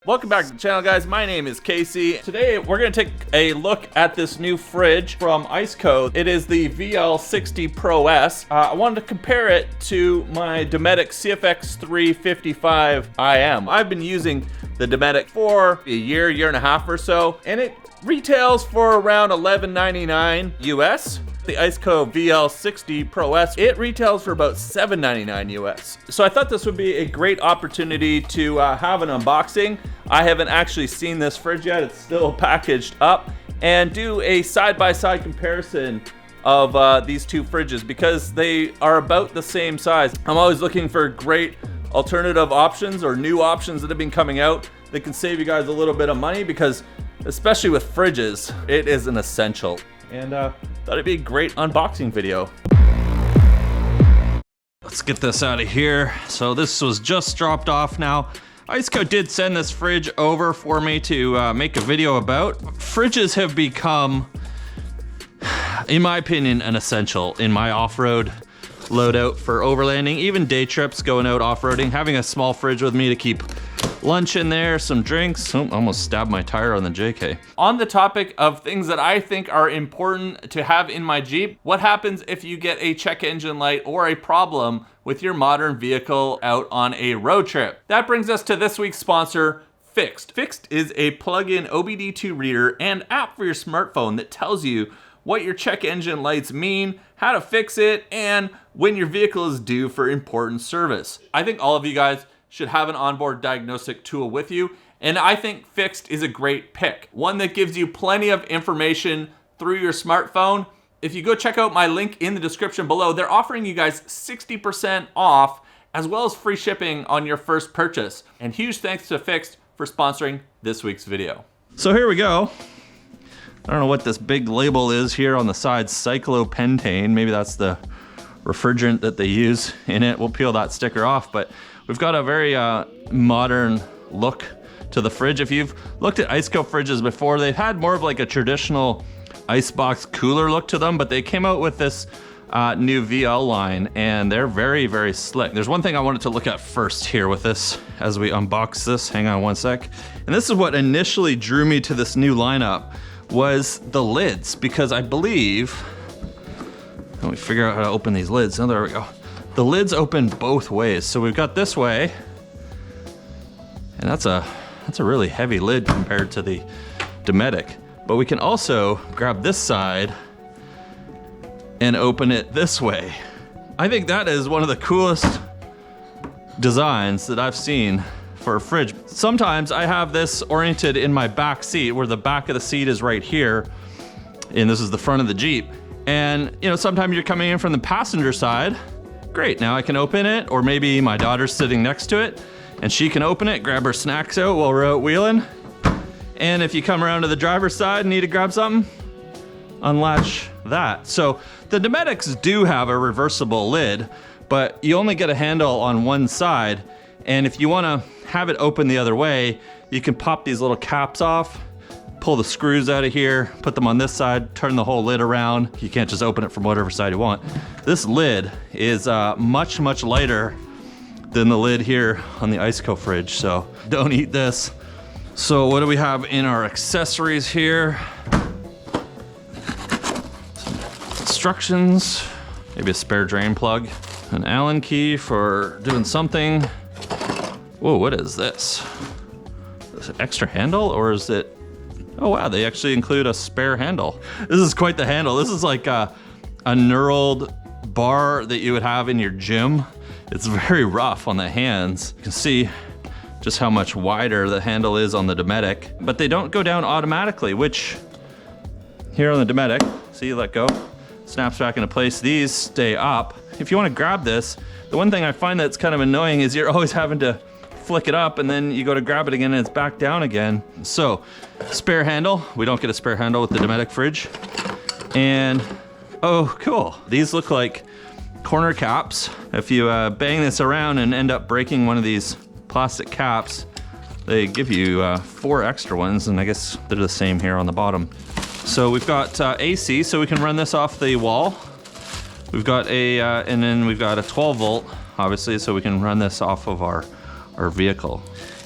Welcome back to the channel, guys. My name is Casey. Today we're going to take a look at this new fridge from ICECO. It is the VL60 Pro S. I wanted to compare it to my Dometic CFX355 IM. I've been using the Dometic for a year and a half or so, and it retails for around $11.99 US. The ICECO VL60 Pro S, it retails for about $7.99 US. So I thought this would be a great opportunity to have an unboxing. I haven't actually seen this fridge yet, it's still packaged up, and do a side-by-side comparison of these two fridges because they are about the same size. I'm always looking for great alternative options or new options that have been coming out that can save you guys a little bit of money, because especially with fridges, it is an essential. And thought it'd be a great unboxing video. Let's get this out of here. So this was just dropped off now. ICECO did send this fridge over for me to make a video about. Fridges have become, in my opinion, an essential in my off-road loadout for overlanding, even day trips going out off-roading. Having a small fridge with me to keep lunch in there, some drinks. Oh, almost stabbed my tire on the JK. On the topic of things that I think are important to have in my Jeep, what happens if you get a check engine light or a problem with your modern vehicle out on a road trip? That brings us to this week's sponsor, Fixed. Fixed is a plug-in OBD2 reader and app for your smartphone that tells you what your check engine lights mean, how to fix it, and when your vehicle is due for important service. I think all of you guys should have an onboard diagnostic tool with you, and I think Fixed is a great pick. One that gives you plenty of information through your smartphone. If you go check out my link in the description below, they're offering you guys 60% off as well as free shipping on your first purchase. And huge thanks to Fixed for sponsoring this week's video. So here we go. I don't know what this big label is here on the side, cyclopentane. Maybe that's the refrigerant that they use in it. We'll peel that sticker off, but we've got a very modern look to the fridge. If you've looked at ICECO fridges before, they've had more of like a traditional icebox cooler look to them, but they came out with this new VL line, and they're very, very slick. There's one thing I wanted to look at first here with this as we unbox this. Hang on one sec. And this is what initially drew me to this new lineup, was the lids, because I believe, let me figure out how to open these lids. Oh, there we go. The lids open both ways. So we've got this way, and that's a really heavy lid compared to the Dometic. But we can also grab this side and open it this way. I think that is one of the coolest designs that I've seen for a fridge. Sometimes I have this oriented in my back seat, where the back of the seat is right here, and this is the front of the Jeep. And you know, sometimes you're coming in from the passenger side. Great, now I can open it, or maybe my daughter's sitting next to it and she can open it, grab her snacks out while we're out wheeling. And if you come around to the driver's side and need to grab something, unlatch that. So the Dometics do have a reversible lid, but you only get a handle on one side. And if you wanna have it open the other way, you can pop these little caps off, pull the screws out of here, put them on this side, turn the whole lid around. You can't just open it from whatever side you want. This lid is much, much lighter than the lid here on the ICECO fridge, so don't eat this. So what do we have in our accessories here? Some instructions, maybe a spare drain plug, an Allen key for doing something. Whoa, what is this? Is it extra handle, or is it? Oh wow, they actually include a spare handle. This is quite the handle. This is like a knurled bar that you would have in your gym. It's very rough on the hands. You can see just how much wider the handle is on the Dometic, but they don't go down automatically, which here on the Dometic, see, you let go, snaps back into place. These stay up. If you want to grab this, the one thing I find that's kind of annoying is you're always having to flick it up and then you go to grab it again and it's back down again. So spare handle. We don't get a spare handle with the Dometic fridge. And oh, cool. These look like corner caps. If you bang this around and end up breaking one of these plastic caps, they give you 4 extra ones, and I guess they're the same here on the bottom. So we've got AC, so we can run this off the wall. We've got and then we've got a 12 volt, obviously, so we can run this off of our vehicle.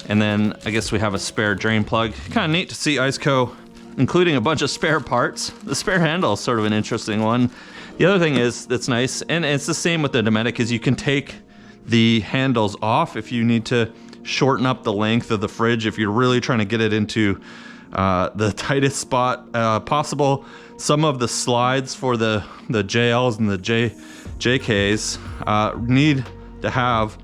And then I guess we have a spare drain plug. Kind of neat to see ICECO including a bunch of spare parts. The spare handle is sort of an interesting one. The other thing is that's nice, and it's the same with the Dometic, is you can take the handles off if you need to shorten up the length of the fridge, if you're really trying to get it into the tightest spot possible. Some of the slides for the JLs and the JKs need to have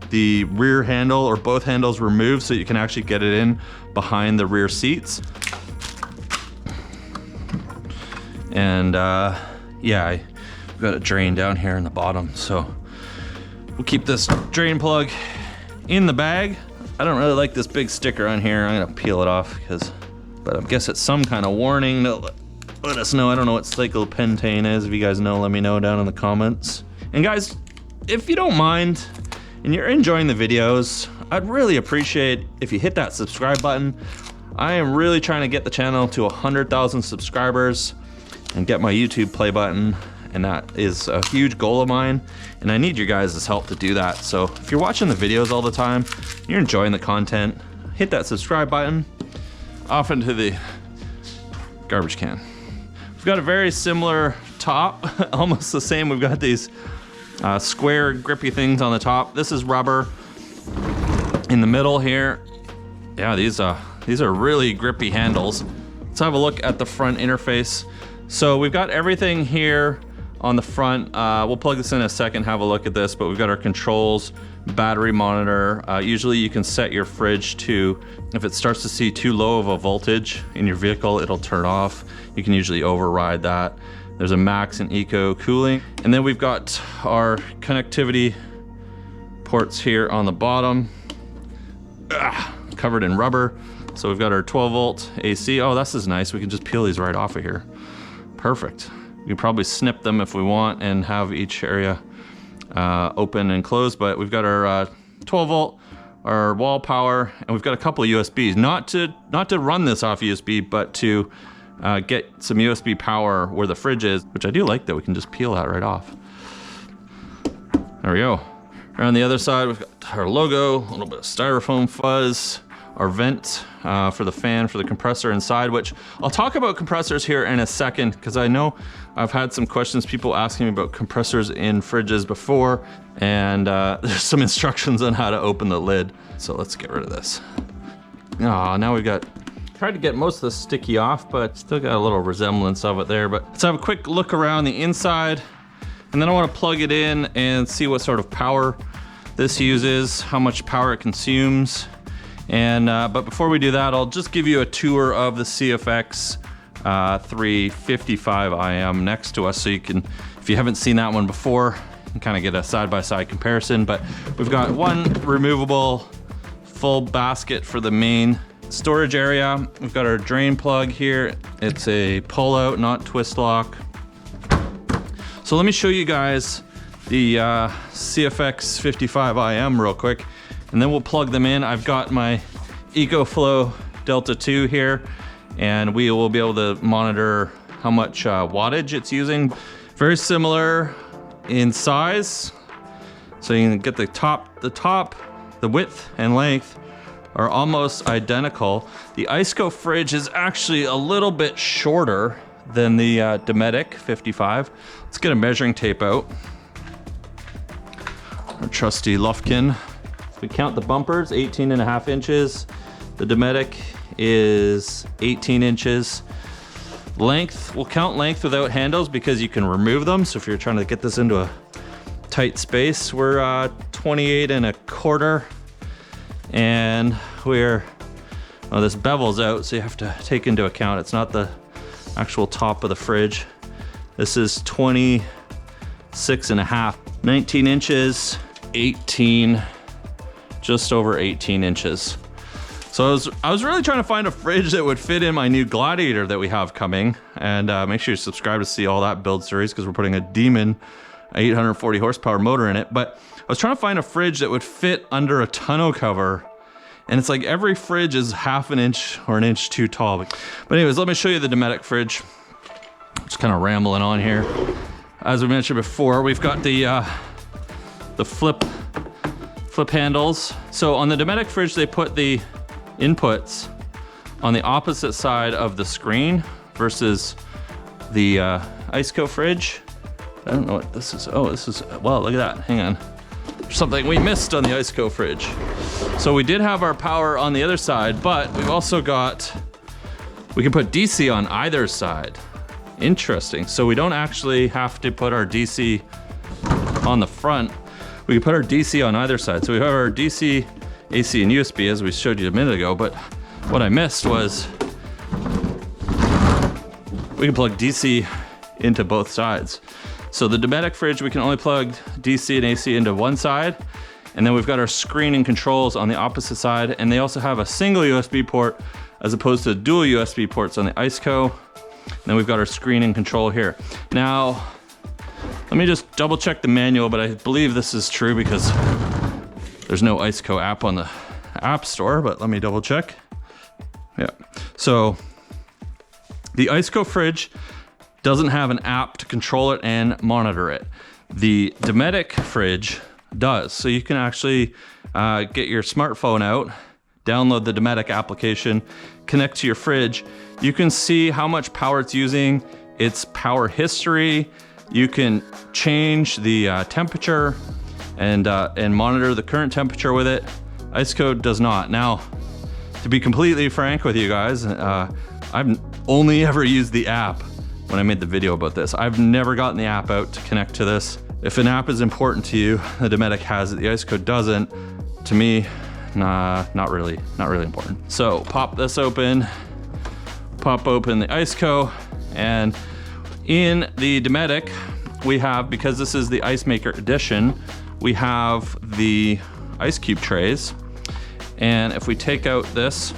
the rear handle or both handles removed so you can actually get it in behind the rear seats. And yeah, we've got a drain down here in the bottom, so we'll keep this drain plug in the bag. I don't really like this big sticker on here. I'm gonna peel it off but I guess it's some kind of warning to let us know. I don't know what cyclopentane is. If you guys know, let me know down in the comments. And guys, if you don't mind and you're enjoying the videos, I'd really appreciate if you hit that subscribe button. I am really trying to get the channel to 100,000 subscribers and get my YouTube play button, and that is a huge goal of mine, and I need your guys' help to do that. So if you're watching the videos all the time, you're enjoying the content, hit that subscribe button. Off into the garbage can. We've got a very similar top, almost the same. We've got these square grippy things on the top. This is rubber. In the middle here, yeah, these are really grippy handles. Let's have a look at the front interface. So we've got everything here on the front. We'll plug this in a second, have a look at this, but we've got our controls, battery monitor. Usually you can set your fridge to, if it starts to see too low of a voltage in your vehicle, it'll turn off. You can usually override that. There's a max and eco cooling. And then we've got our connectivity ports here on the bottom, covered in rubber. So we've got our 12 volt AC. Oh, this is nice. We can just peel these right off of here. Perfect. We can probably snip them if we want and have each area open and closed, but we've got our 12 volt, our wall power, and we've got a couple of USBs. Not to run this off USB, but to get some USB power where the fridge is, which I do like that we can just peel that right off. There we go. Around the other side, we've got our logo, a little bit of styrofoam fuzz, our vent for the fan, for the compressor inside, which I'll talk about compressors here in a second, because I know I've had some questions, people asking me about compressors in fridges before, and there's some instructions on how to open the lid. So let's get rid of this. Now we've got, tried to get most of the sticky off, but still got a little resemblance of it there. But let's have a quick look around the inside, and then I want to plug it in and see what sort of power this uses, how much power it consumes. And but before we do that, I'll just give you a tour of the CFX 355 IM next to us, so you can, if you haven't seen that one before, you can kind of get a side-by-side comparison. But we've got one removable full basket for the main storage area. We've got our drain plug here. It's a pull-out, not twist lock. So let me show you guys the CFX 55 IM real quick, and then we'll plug them in. I've got my EcoFlow Delta 2 here, and we will be able to monitor how much wattage it's using. Very similar in size. So you can get the top, the width and length are almost identical. The ICECO fridge is actually a little bit shorter than the Dometic 55. Let's get a measuring tape out. Our trusty Lufkin. We count the bumpers, 18.5 inches. The Dometic is 18 inches. Length, we'll count length without handles because you can remove them. So if you're trying to get this into a tight space, we're 28 1/4. And we're, well, this bevel's out, so you have to take into account it's not the actual top of the fridge. This is 26.5, 19 inches, 18, just over 18 inches. So I was really trying to find a fridge that would fit in my new Gladiator that we have coming. And make sure you subscribe to see all that build series, because we're putting a Demon 840 horsepower motor in it. But I was trying to find a fridge that would fit under a tonneau cover. And it's like every fridge is 1/2 inch or 1 inch too tall. But anyways, let me show you the Dometic fridge. Just kind of rambling on here. As we mentioned before, we've got the flip flip handles. So on the Dometic Fridge, they put the inputs on the opposite side of the screen versus the ICECO fridge. I don't know what this is. Oh, this is, well, look at that, hang on. There's something we missed on the ICECO fridge. So we did have our power on the other side, but we've also got, we can put DC on either side. Interesting. So we don't actually have to put our DC on the front. We can put our DC on either side. So we have our DC, AC, and USB as we showed you a minute ago, but what I missed was we can plug DC into both sides. So the Dometic Fridge, we can only plug DC and AC into one side, and then we've got our screen and controls on the opposite side, and they also have a single USB port as opposed to dual USB ports on the ICECO. And then we've got our screen and control here. Now, let me just double check the manual, but I believe this is true because there's no ICECO app on the App Store, but let me double check. Yeah, so the ICECO fridge doesn't have an app to control it and monitor it. The Dometic Fridge does. So you can actually get your smartphone out, download the Dometic application, connect to your fridge. You can see how much power it's using, its power history. You can change the temperature and monitor the current temperature with it. ICECO does not. Now, to be completely frank with you guys, I've only ever used the app when I made the video about this. I've never gotten the app out to connect to this. If an app is important to you, the Dometic has it, the ICECO doesn't. To me, nah, not really important. So pop this open, pop open the ICECO, and in the Dometic, we have, because this is the Ice Maker Edition, we have the ice cube trays. And if we take out this,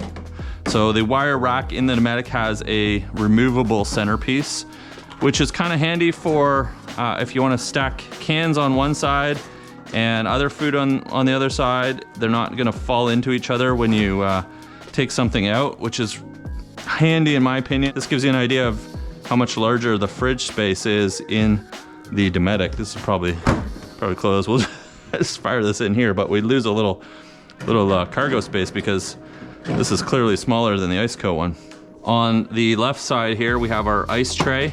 so the wire rack in the Dometic has a removable centerpiece, which is kind of handy for if you want to stack cans on one side and other food on the other side. They're not going to fall into each other when you take something out, which is handy in my opinion. This gives you an idea of how much larger the fridge space is in the Dometic. This is probably close. We'll just fire this in here, but we lose a little cargo space because this is clearly smaller than the ICECO one. On the left side here, we have our ice tray.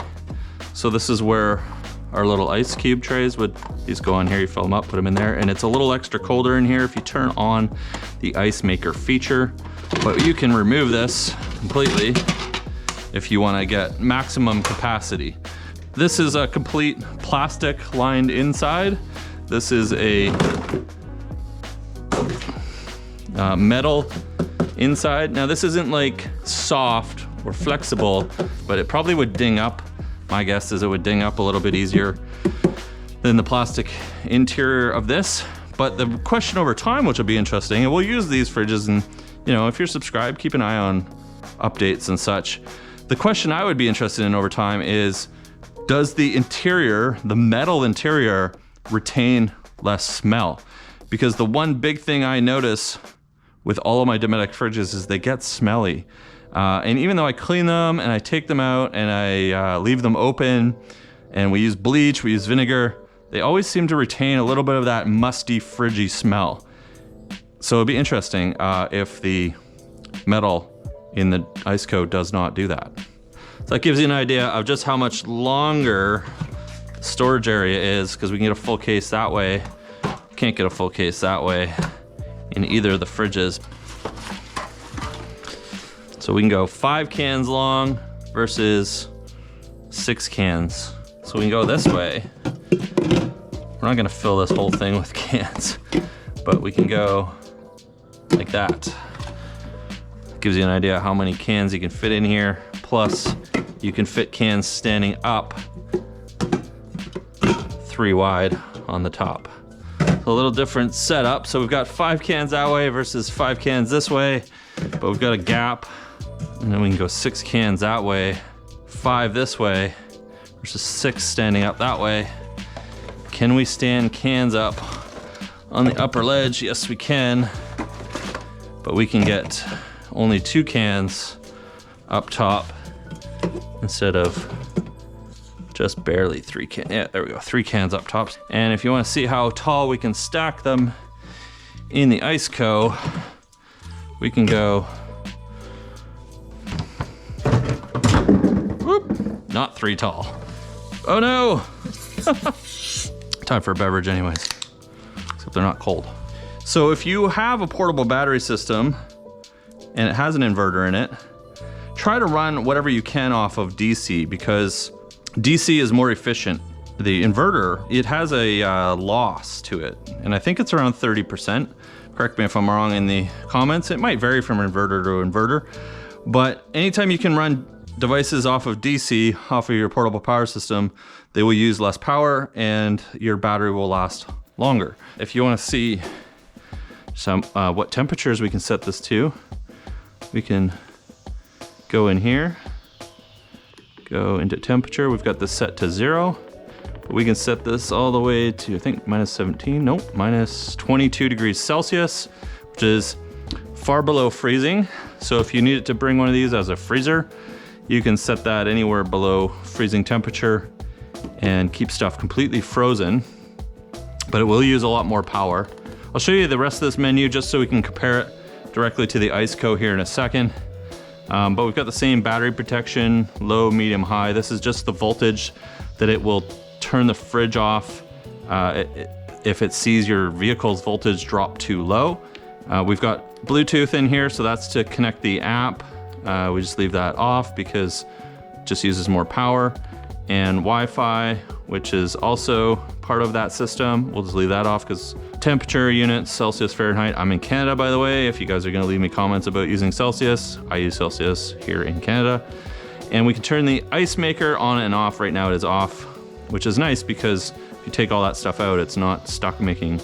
So this is where our little ice cube trays these go on here, you fill them up, put them in there, and it's a little extra colder in here if you turn on the Ice Maker feature. But you can remove this completely if you want to get maximum capacity. This is a complete plastic lined inside. This is a metal inside. Now this isn't like soft or flexible, but it probably would ding up. My guess is it would ding up a little bit easier than the plastic interior of this. But the question over time, which will be interesting, and we'll use these fridges, and you know, if you're subscribed, keep an eye on updates and such. The question I would be interested in over time is, does the interior, the metal interior, retain less smell? Because the one big thing I notice with all of my Dometic fridges is they get smelly. And even though I clean them and I take them out and I leave them open and we use bleach, we use vinegar, they always seem to retain a little bit of that musty, fridgy smell. So it'd be interesting if the metal in the ICECO does not do that. So that gives you an idea of just how much longer storage area is, because we can get a full case that way. Can't get a full case that way in either of the fridges. So we can go 5 cans long versus 6 cans. So we can go this way. We're not gonna fill this whole thing with cans, but we can go like that. Gives you an idea how many cans you can fit in here. Plus, you can fit cans standing up 3 wide on the top. So a little different setup. So we've got 5 cans that way versus 5 cans this way, but we've got a gap. And then we can go 6 cans that way, 5 this way versus 6 standing up that way. Can we stand cans up on the upper ledge? Yes, we can. But we can get only 2 cans up top instead of just barely 3 cans. Yeah, there we go, 3 cans up top. And if you want to see how tall we can stack them, in the ICECO, we can go, whoop, not 3 tall. Oh no! Time for a beverage anyways, except they're not cold. So if you have a portable battery system and it has an inverter in it, try to run whatever you can off of DC, because DC is more efficient. The inverter, it has a loss to it, and I think it's around 30%. Correct me if I'm wrong in the comments. It might vary from inverter to inverter, but anytime you can run devices off of DC, off of your portable power system, they will use less power and your battery will last longer. If you want to see some what temperatures we can set this to, we can go in here, go into temperature. We've got this set to 0. But we can set this all the way to, I think, minus 17, nope, minus 22 degrees Celsius, which is far below freezing. So if you needed to bring one of these as a freezer, you can set that anywhere below freezing temperature and keep stuff completely frozen, but it will use a lot more power. I'll show you the rest of this menu just so we can compare it directly to the ICECO here in a second. But we've got the same battery protection, low, medium, high. This is just the voltage that it will turn the fridge off if it sees your vehicle's voltage drop too low. We've got Bluetooth in here, so that's to connect the app. We just leave that off because it just uses more power. And Wi-Fi, which is also part of that system. We'll just leave that off because temperature units, Celsius, Fahrenheit. I'm in Canada, by the way. If you guys are gonna leave me comments about using Celsius, I use Celsius here in Canada. And we can turn the ice maker on and off. Right now it is off, which is nice because if you take all that stuff out, it's not stuck making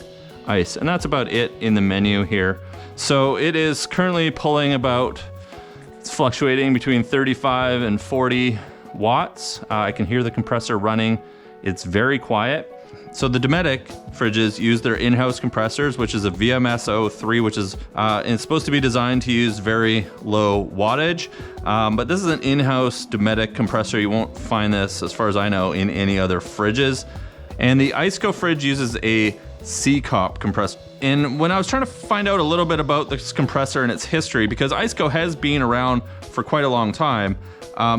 ice. And that's about it in the menu here. So it is currently pulling about, it's fluctuating between 35 and 40 watts. I can hear the compressor running. It's very quiet. So the Dometic fridges use their in-house compressors, which is a VMS03, which is it's supposed to be designed to use very low wattage. But this is an in-house Dometic compressor. You won't find this, as far as I know, in any other fridges. And the ICECO fridge uses a ICECO compressor. And when I was trying to find out a little bit about this compressor and its history, because ICECO has been around for quite a long time,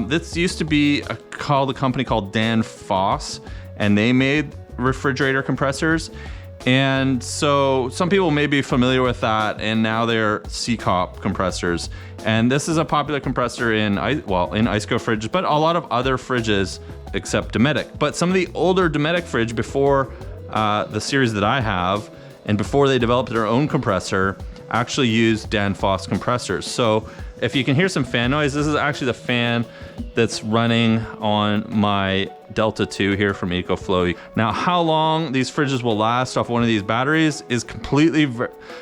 this used to be a company called Danfoss, and they made refrigerator compressors. And so some people may be familiar with that, and now they're ICECO compressors. And this is a popular compressor in ICECO fridges, but a lot of other fridges except Dometic. But some of the older Dometic fridge before the series that I have, and before they developed their own compressor, actually used Danfoss compressors. So if you can hear some fan noise, this is actually the fan that's running on my Delta 2 here from EcoFlow. Now, how long these fridges will last off one of these batteries is completely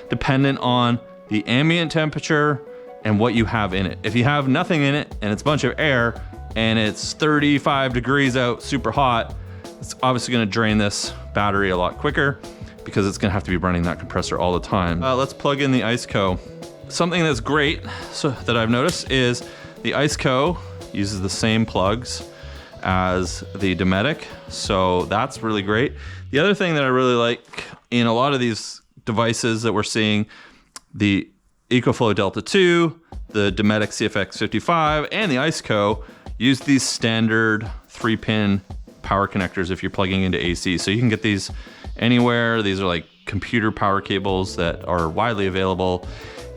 dependent on the ambient temperature and what you have in it. If you have nothing in it and it's a bunch of air and it's 35 degrees out, super hot, it's obviously gonna drain this battery a lot quicker because it's gonna have to be running that compressor all the time. Let's plug in the ICECO. Something that's great that I've noticed is the ICECO uses the same plugs as the Dometic, so that's really great. The other thing that I really like in a lot of these devices that we're seeing, the EcoFlow Delta 2, the Dometic CFX55, and the ICECO use these standard 3-pin power connectors if you're plugging into AC. So you can get these anywhere. These are like computer power cables that are widely available.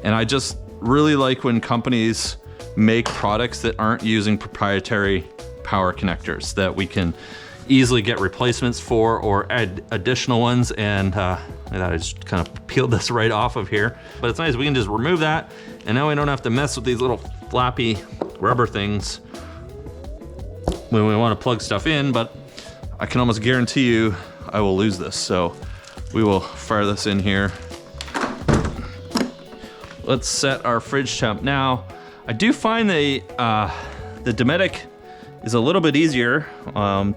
And I just really like when companies make products that aren't using proprietary power connectors that we can easily get replacements for or add additional ones. And I just kind of peeled this right off of here. But it's nice, we can just remove that. And now we don't have to mess with these little flappy rubber things when we want to plug stuff in, but I can almost guarantee you I will lose this. So we will fire this in here. Let's set our fridge temp now. I do find the Dometic is a little bit easier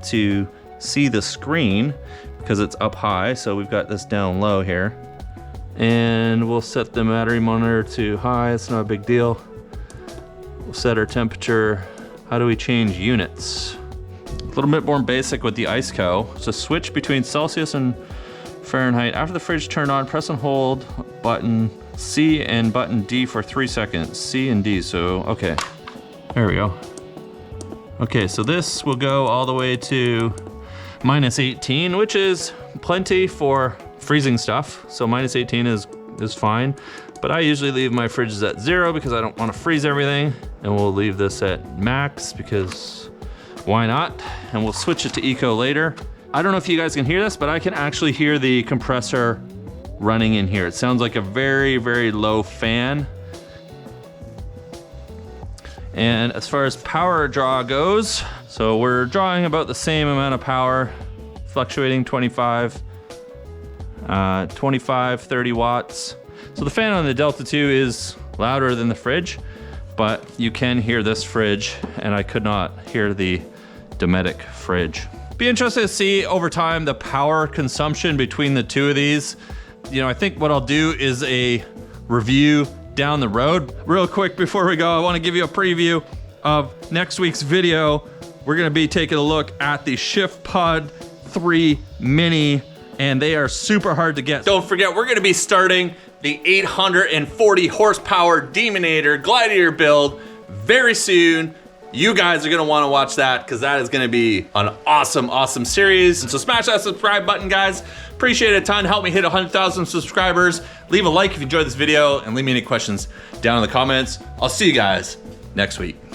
to see the screen because it's up high. So we've got this down low here. And we'll set the battery monitor to high, it's not a big deal. We'll set our temperature. How do we change units? A little bit more basic with the ICECO. So switch between Celsius and Fahrenheit. After the fridge turned on, press and hold button C and button D for 3 seconds. C and D, so okay. There we go. Okay, so this will go all the way to -18, which is plenty for freezing stuff. So -18 is fine. But I usually leave my fridges at 0 because I don't want to freeze everything. And we'll leave this at max because why not? And we'll switch it to eco later. I don't know if you guys can hear this, but I can actually hear the compressor running in here. It sounds like a very, very low fan. And as far as power draw goes, so we're drawing about the same amount of power, fluctuating 25, 30 watts. So the fan on the Delta 2 is louder than the fridge, but you can hear this fridge, and I could not hear the Dometic Fridge. Be interested to see over time the power consumption between the two of these. You know, I think what I'll do is a review down the road. Real quick before we go, I want to give you a preview of next week's video. We're going to be taking a look at the ShiftPod 3 Mini, and they are super hard to get. Don't forget, we're going to be starting the 840 horsepower Demonator Gladiator build very soon. You guys are gonna wanna watch that because that is gonna be an awesome, awesome series. So smash that subscribe button, guys. Appreciate it a ton. Help me hit 100,000 subscribers. Leave a like if you enjoyed this video and leave me any questions down in the comments. I'll see you guys next week.